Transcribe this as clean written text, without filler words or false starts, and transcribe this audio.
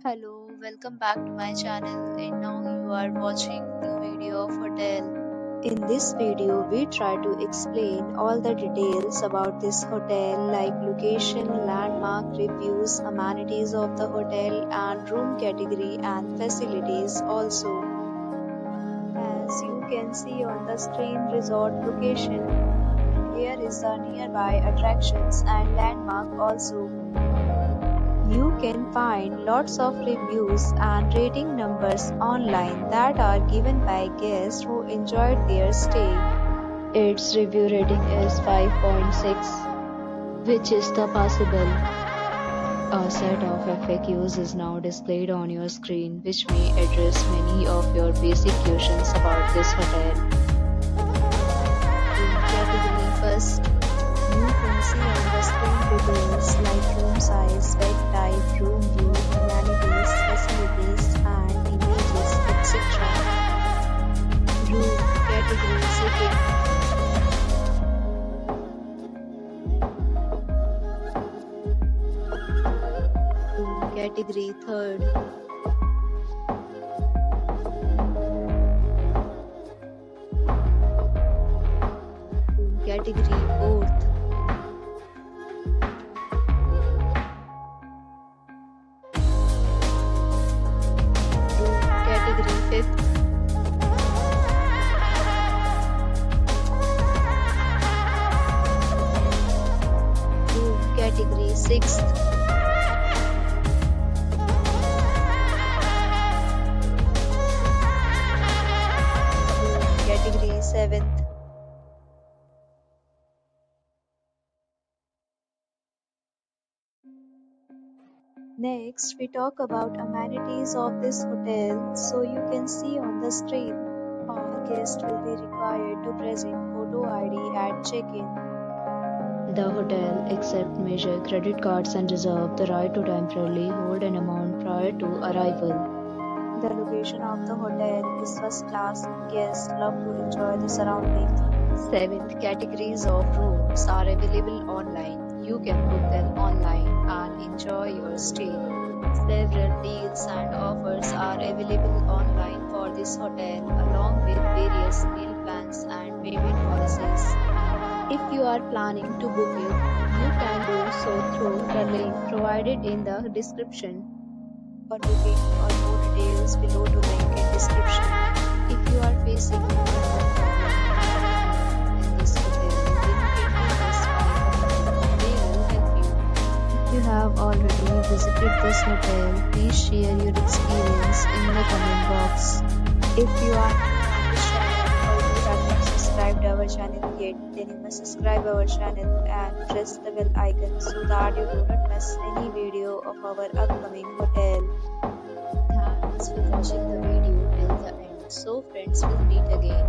Hello, welcome back to my channel and now you are watching the video of hotel. In this video, we try to explain all the details about this hotel like location, landmark, reviews, amenities of the hotel and room category and facilities also. As you can see on the screen resort location, here is the nearby attractions and landmark also. You can find lots of reviews and rating numbers online that are given by guests who enjoyed their stay. Its review rating is 5.6, which is the possible. A set of FAQs is now displayed on your screen, which may address many of your basic questions about this hotel. In category first, you can see on the screen details like room size, bed type, room view, amenities, facilities, and images, etc. Room category second. Room category third. Room category fourth. Category 5th, room category 6th, room category 7th. Next, we talk about amenities of this hotel. So you can see on the screen, all guests will be required to present photo ID at check-in. The hotel accepts major credit cards and reserves the right to temporarily hold an amount prior to arrival. The location of the hotel is first class. Guests love to enjoy the surroundings. 7th, categories of rooms are available online. You can book them online and enjoy your stay. Several deals and offers are available online for this hotel, along with various meal plans and payment policies. If you are planning to book it, you can do so through the link provided in the description. For booking or more details, below to link in description. If you are facing internet problem in this hotel, then you can do this by commenting. They will help you. If you have already visited this hotel, please share your experience in the comment box. If you are new on this channel or you have not subscribed our channel yet, then you must subscribe our channel and press the bell icon so that you do not miss any video of our upcoming hotel. Thanks for watching the video till the end. So friends, will meet again.